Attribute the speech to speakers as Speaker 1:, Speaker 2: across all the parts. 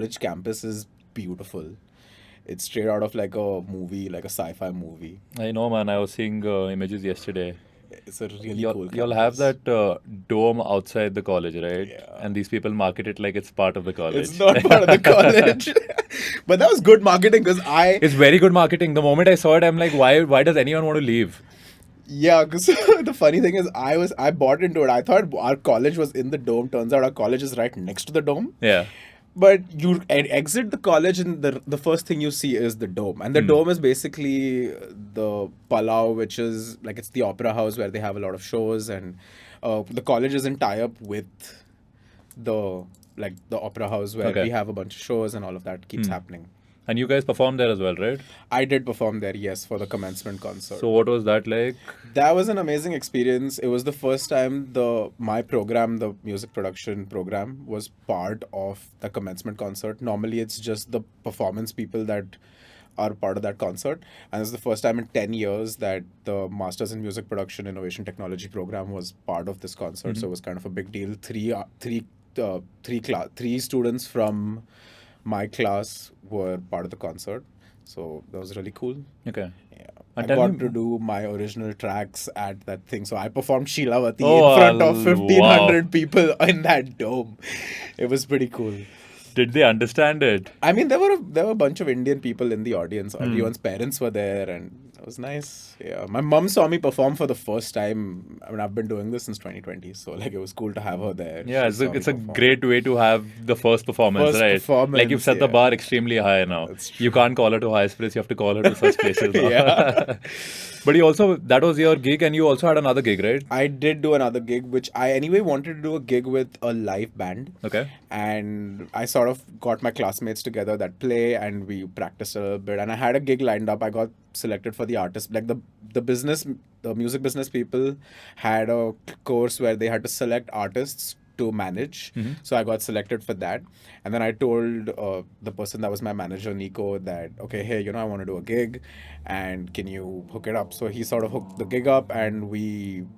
Speaker 1: college campus is beautiful. It's straight out of like a movie, like a sci-fi movie.
Speaker 2: I know, man. I was seeing images yesterday.
Speaker 1: It's a really
Speaker 2: You'll,
Speaker 1: cool
Speaker 2: you'll have
Speaker 1: campus.
Speaker 2: that dome outside the college, right?
Speaker 1: Yeah.
Speaker 2: And these people market it like it's part of the
Speaker 1: It's
Speaker 2: college.
Speaker 1: not part of the college. But that was good marketing because
Speaker 2: It's very good marketing. The moment I saw it, I'm like, why does anyone want to leave?
Speaker 1: yeah, because the funny thing is I bought into it. I thought our college was in the dome. Turns out our college is right next to the dome.
Speaker 2: Yeah.
Speaker 1: But you exit the college and the first thing you see is the dome. And the dome is basically the Palau, which is like it's the opera house where they have a lot of shows, and the college is in tie-up with the the opera house where
Speaker 2: Okay.
Speaker 1: we have a bunch of shows and all of that keeps happening.
Speaker 2: And you guys performed there as well, right?
Speaker 1: I did perform there, yes, for the commencement concert.
Speaker 2: So what was that like?
Speaker 1: That was an amazing experience. It was the first time my program, the music production program, was part of the commencement concert. Normally, it's just the performance people that are part of that concert, and it's the first time in 10 years that the Masters in Music Production Innovation Technology program was part of this concert. So it was kind of a big deal. Three students from my class were part of the concert, so that was really cool.
Speaker 2: Okay.
Speaker 1: Yeah.
Speaker 2: And
Speaker 1: I
Speaker 2: tell
Speaker 1: got
Speaker 2: me-
Speaker 1: to do my original tracks at that thing. So I performed Sheelavati
Speaker 2: Oh,
Speaker 1: in front of
Speaker 2: wow.
Speaker 1: 1,500 people in that dome. It was pretty cool.
Speaker 2: Did they understand it?
Speaker 1: I mean, there were a bunch of Indian people in the audience. Everyone's parents were there, and it was nice. Yeah, my mom saw me perform for the first time. I mean, I've been doing this since 2020, so like it was cool to have her there.
Speaker 2: Yeah,
Speaker 1: She
Speaker 2: it's
Speaker 1: saw
Speaker 2: a,
Speaker 1: me
Speaker 2: it's a
Speaker 1: perform.
Speaker 2: great way to have the first performance,
Speaker 1: First
Speaker 2: right?
Speaker 1: performance,
Speaker 2: Like you've set the
Speaker 1: yeah.
Speaker 2: bar extremely high now.
Speaker 1: That's
Speaker 2: You can't call her to highest place, you have to call her to such places now.
Speaker 1: Yeah.
Speaker 2: But you also, that was your gig, and you also had another gig, right?
Speaker 1: I did do another gig, which I anyway wanted to do a gig with a live band.
Speaker 2: Okay.
Speaker 1: And I sort of got my classmates together that play, and we practiced a little bit. And I had a gig lined up. I got selected for the artist, like the music business people had a course where they had to select artists to manage. So I got selected for that. And then I told the person that was my manager, Nico, that, okay, hey, I want to do a gig and can you hook it up? So he sort of hooked the gig up, and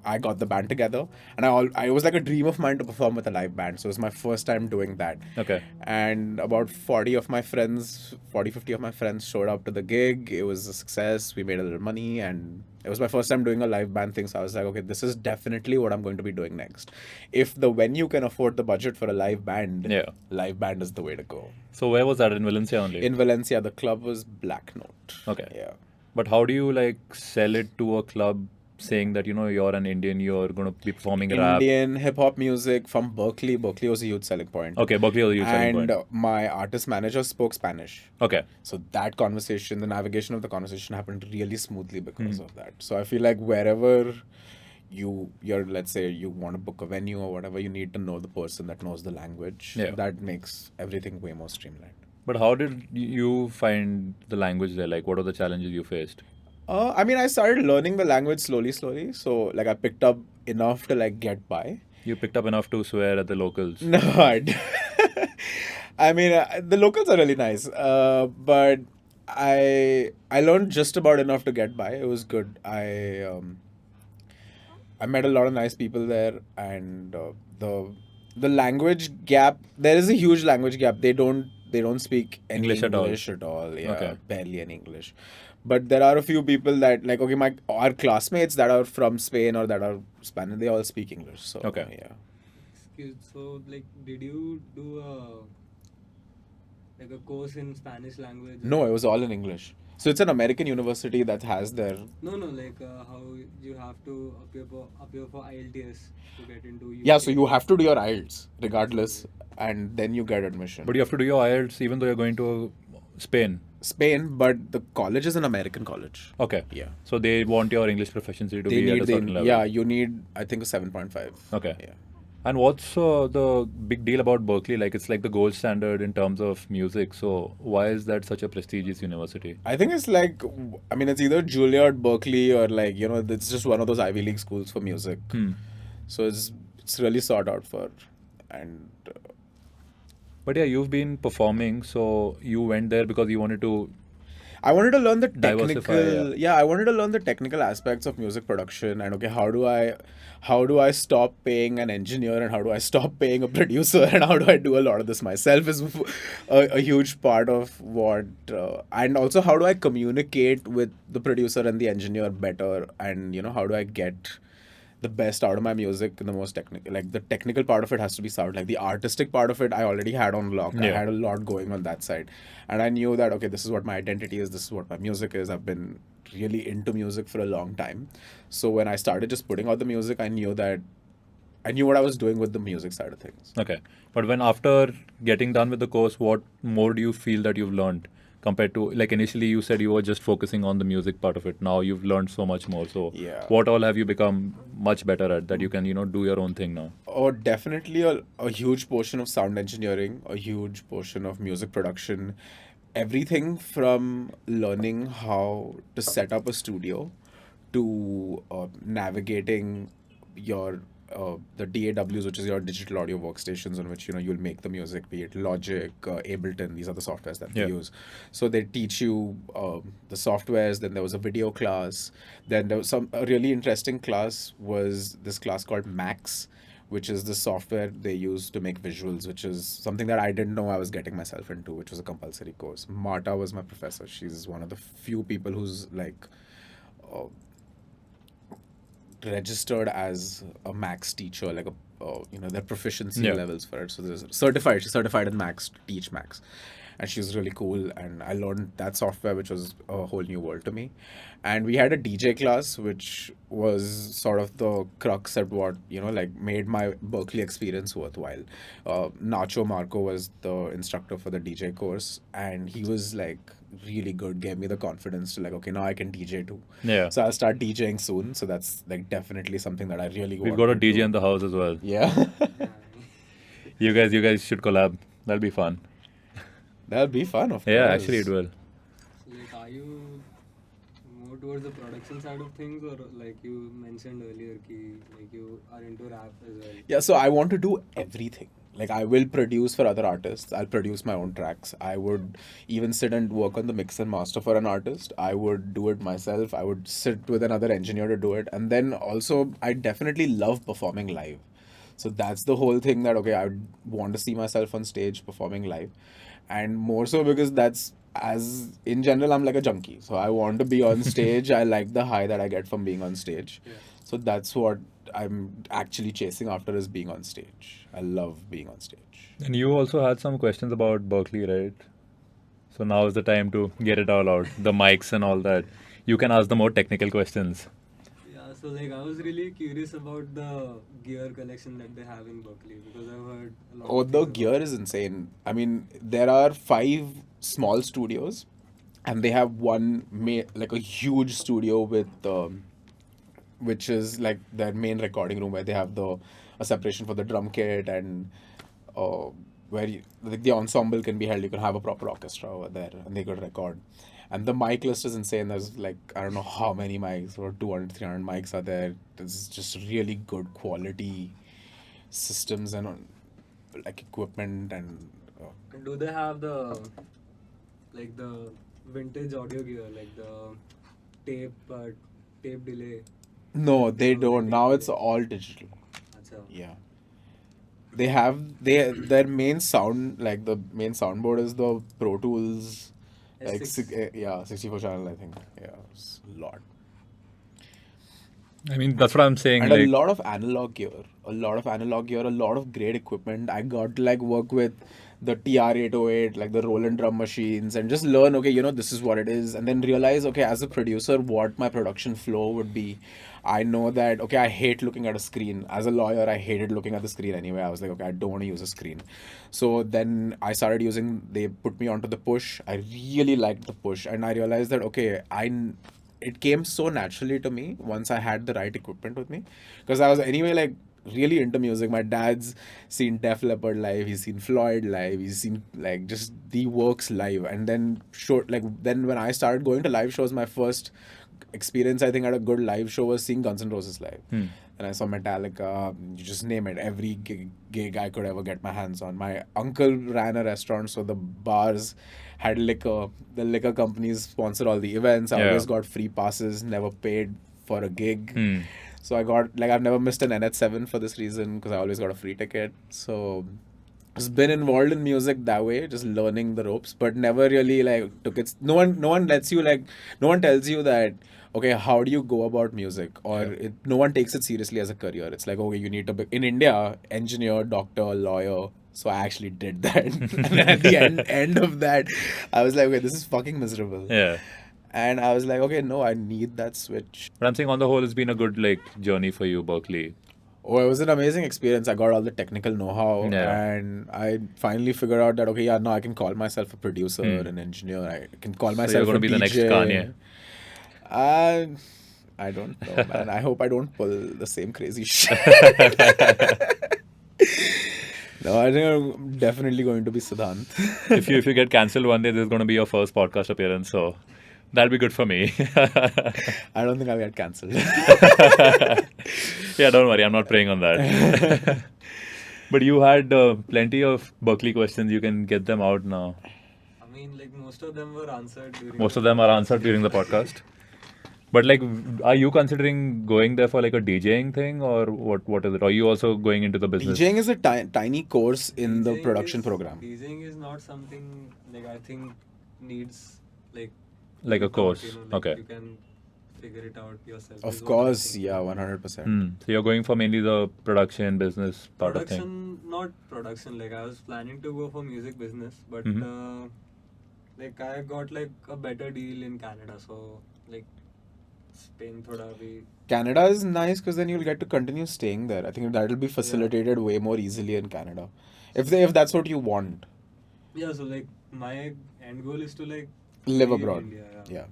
Speaker 1: I got the band together. And it was like a dream of mine to perform with a live band. So it was my first time doing that.
Speaker 2: Okay.
Speaker 1: And about 50 of my friends showed up to the gig. It was a success. We made a little money, and it was my first time doing a live band thing. So I was like, okay, this is definitely what I'm going to be doing next. If the venue can afford the budget for a live band,
Speaker 2: Yeah.
Speaker 1: live band is the way to go.
Speaker 2: So where was that? In Valencia only?
Speaker 1: In Valencia, the club was Black Note.
Speaker 2: Okay.
Speaker 1: Yeah.
Speaker 2: But how do you like sell it to a club saying that, you're an Indian, you're going to be performing rap?
Speaker 1: Indian hip hop music from Berklee. Berklee was a huge selling point.
Speaker 2: Okay, Berklee was a huge selling
Speaker 1: And
Speaker 2: point.
Speaker 1: my artist manager spoke Spanish.
Speaker 2: Okay.
Speaker 1: So that conversation, the navigation of the conversation happened really smoothly because of that. So I feel like wherever you're, let's say you want to book a venue or whatever, you need to know the person that knows the language.
Speaker 2: Yeah.
Speaker 1: That makes everything way more streamlined.
Speaker 2: But how did you find the language there? Like, what were the challenges you faced?
Speaker 1: I mean, I started learning the language slowly. So like I picked up enough to like get by.
Speaker 2: You picked up enough to swear at the locals.
Speaker 1: No, I mean, the locals are really nice, but I learned just about enough to get by. It was good. I met a lot of nice people there, and the language gap. There is a huge language gap. They don't speak any
Speaker 2: English at all.
Speaker 1: at all. Yeah,
Speaker 2: Okay.
Speaker 1: barely any English. But there are a few people that like, okay, our classmates that are from Spain or that are Spanish, they all speak English. So
Speaker 2: Okay.
Speaker 1: yeah.
Speaker 3: So, like, did you do a course in Spanish language?
Speaker 1: No, it was all in English. So it's an American university that has their.
Speaker 3: No, like how you have to appear for IELTS to get into UK.
Speaker 1: Yeah, so you have to do your IELTS regardless, and then you get admission.
Speaker 2: But you have to do your IELTS even though you're going to Spain.
Speaker 1: Spain, but the college is an American college.
Speaker 2: Okay.
Speaker 1: Yeah.
Speaker 2: So they want your English proficiency to
Speaker 1: They
Speaker 2: be at
Speaker 1: need
Speaker 2: a certain level.
Speaker 1: yeah, you need I think a 7.5.
Speaker 2: Okay.
Speaker 1: Yeah.
Speaker 2: And what's the big deal about Berklee? Like, it's like the gold standard in terms of music. So why is that such a prestigious university?
Speaker 1: I think it's like, I mean, it's either Juilliard, Berkeley, or like, it's just one of those Ivy League schools for music. So it's really sought out for. And
Speaker 2: But yeah, you've been performing, so you went there because you wanted to
Speaker 1: I wanted to learn the
Speaker 2: Diversify,
Speaker 1: technical, yeah, I wanted to learn the technical aspects of music production and okay, how do I stop paying an engineer and how do I stop paying a producer and how do I do a lot of this myself is a huge part of what, and also how do I communicate with the producer and the engineer better and how do I get the best out of my music in the most technical, like the technical part of it has to be sound, like the artistic part of it I already had on lock. I
Speaker 2: Yeah.
Speaker 1: had a lot going on that side and I knew that okay, this is what my identity is, this is what my music is. I've been really into music for a long time, so when I started just putting out the music, I knew what I was doing with the music side of things.
Speaker 2: Okay. But when after getting done with the course, what more do you feel that you've learned compared to, like, initially you said you were just focusing on the music part of it. Now you've learned so much more. So
Speaker 1: Yeah.
Speaker 2: what all have you become much better at that you can, do your own thing now?
Speaker 1: Oh, definitely a huge portion of sound engineering, a huge portion of music production, everything from learning how to set up a studio to navigating your the DAWs, which is your digital audio workstations on which you'll make the music, be it Logic, Ableton. These are the softwares that they
Speaker 2: Yeah.
Speaker 1: use. So they teach you the softwares. Then there was a video class. Then there was a really interesting class was this class called Max, which is the software they use to make visuals, which is something that I didn't know I was getting myself into, which was a compulsory course. Marta was my professor. She's one of the few people who's like uh, registered as a Max teacher, like their proficiency
Speaker 2: Yeah.
Speaker 1: levels for it. So there's certified. She's certified in Max to teach Max, and she's really cool. And I learned that software, which was a whole new world to me. And we had a DJ class, which was sort of the crux at what like made my Berklee experience worthwhile. Nacho Marco was the instructor for the DJ course, and he was like really good, gave me the confidence to like, okay, now I can DJ too.
Speaker 2: Yeah.
Speaker 1: So I'll start DJing soon. So that's like definitely something that I really
Speaker 2: We've
Speaker 1: want
Speaker 2: got a
Speaker 1: to
Speaker 2: DJ
Speaker 1: do.
Speaker 2: in the house as well.
Speaker 1: Yeah.
Speaker 3: Yeah.
Speaker 2: You guys should collab. That'll be fun.
Speaker 1: That'll be fun, of
Speaker 2: Yeah,
Speaker 1: course.
Speaker 2: actually it will.
Speaker 3: Like, are you more towards the production side of things, or like you mentioned earlier, like you are into rap as well?
Speaker 1: Yeah, so I want to do everything. Like I will produce for other artists. I'll produce my own tracks. I would even sit and work on the mix and master for an artist. I would do it myself. I would sit with another engineer to do it. And then also I definitely love performing live. So that's the whole thing that okay, I would want to see myself on stage performing live. And more so because that's as in general I'm like a junkie. So I want to be on stage. I like the high that I get from being on stage.
Speaker 3: Yeah.
Speaker 1: So that's what I'm actually chasing after is being on stage. I love being on stage.
Speaker 2: And you also had some questions about Berklee, right? So now is the time to get it all out. The mics and all that. You can ask the more technical questions.
Speaker 3: Yeah, so like I was really curious about the gear collection that they have in Berklee because I've heard a lot
Speaker 1: Oh,
Speaker 3: of
Speaker 1: the
Speaker 3: things
Speaker 1: gear
Speaker 3: about
Speaker 1: is insane. I mean, there are 5 small studios, and they have one like a huge studio with which is like their main recording room where they have a separation for the drum kit and where like the ensemble can be held. You can have a proper orchestra over there and they could record. And the mic list is insane. There's like, I don't know how many mics, or 200, 300 mics are there. There's just really good quality systems and like equipment and
Speaker 3: And do they have the vintage audio gear, like the tape delay?
Speaker 1: no, they
Speaker 3: No,
Speaker 1: don't.
Speaker 3: they
Speaker 1: Now
Speaker 3: take
Speaker 1: it's
Speaker 3: it.
Speaker 1: all digital.
Speaker 3: Acha.
Speaker 1: Yeah. They have their main sound, like the main soundboard is the Pro Tools, like
Speaker 3: S6.
Speaker 1: 64 channel, I think. Yeah, it's a lot.
Speaker 2: I mean, that's what I'm saying.
Speaker 1: And a
Speaker 2: Like,
Speaker 1: lot of analog gear, a lot of great equipment. I got to like work with the TR-808, like the Roland drum machines, and just learn, okay, this is what it is, and then realize, okay, as a producer, what my production flow would be. I know that, okay, I hate looking at a screen. As a lawyer, I hated looking at the screen anyway. I was like, okay, I don't want to use a screen. So then I started they put me onto the push. I really liked the push, and I realized that, okay, it came so naturally to me once I had the right equipment with me, because I was anyway like really into music. My dad's seen Def Leppard live, he's seen Floyd live, he's seen like just the works live, and then then when I started going to live shows, my first experience I think at a good live show was seeing Guns N' Roses live. And I saw Metallica, you just name it, every gig I could ever get my hands on. My uncle ran a restaurant, so the bars had liquor. The liquor companies sponsor all the events. I
Speaker 2: Yeah.
Speaker 1: always got free passes, never paid for a gig.
Speaker 2: Hmm.
Speaker 1: So I got, like, I've never missed an NH7 for this reason because I always got a free ticket. So just been involved in music that way, just learning the ropes, but never really like took it. No one lets you, like, no one tells you that, okay, how do you go about music, or no one takes it seriously as a career. It's like, okay, you need to be in India, engineer, doctor, lawyer. So I actually did that, and then at the end of that, I was like, okay, this is fucking miserable.
Speaker 2: Yeah.
Speaker 1: And I was like, okay, no, I need that switch.
Speaker 2: But I'm saying on the whole, it's been a good like journey for you, Berklee.
Speaker 1: Oh, it was an amazing experience. I got all the technical know-how,
Speaker 2: Yeah.
Speaker 1: and I finally figured out that, okay, yeah, now I can call myself a producer, an engineer. I can call
Speaker 2: So
Speaker 1: myself
Speaker 2: you're going
Speaker 1: a
Speaker 2: to be the next
Speaker 1: DJ.
Speaker 2: Kanye.
Speaker 1: I don't know, man. I hope I don't pull the same crazy shit. No, I think I'm definitely going to be Siddhant.
Speaker 2: If you get cancelled one day, this is going to be your first podcast appearance. So that'll be good for me.
Speaker 1: I don't think I'll get cancelled.
Speaker 2: Yeah, don't worry. I'm not praying on that. But you had plenty of Berklee questions. You can get them out now.
Speaker 3: I mean, like most of them were answered during.
Speaker 2: Most of them are answered during the podcast. But like, are you considering going there for like a DJing thing, or what is it? Are you also going into the business?
Speaker 1: DJing is a tiny course in the
Speaker 3: DJing
Speaker 1: production
Speaker 3: is-
Speaker 1: program.
Speaker 3: DJing is not something like I think needs like
Speaker 2: Like a
Speaker 3: thought,
Speaker 2: course.
Speaker 3: you know, like
Speaker 2: Okay.
Speaker 3: You can figure it out yourself.
Speaker 1: Of
Speaker 3: is what I
Speaker 1: course,
Speaker 3: think.
Speaker 1: yeah, 100%.
Speaker 2: So you're going for mainly the production business part of thing.
Speaker 3: Production, not production. Like I was planning to go for music business, but
Speaker 2: Mhm.
Speaker 3: like I got like a better deal in Canada, so like Spain thoda bhi.
Speaker 1: Canada is nice because then you'll get to continue staying there. I think that'll be facilitated way more easily in Canada, if that's what you want.
Speaker 3: Yeah, so like my end goal is to like
Speaker 1: Live
Speaker 3: stay in
Speaker 1: abroad.
Speaker 3: India,
Speaker 1: Yeah.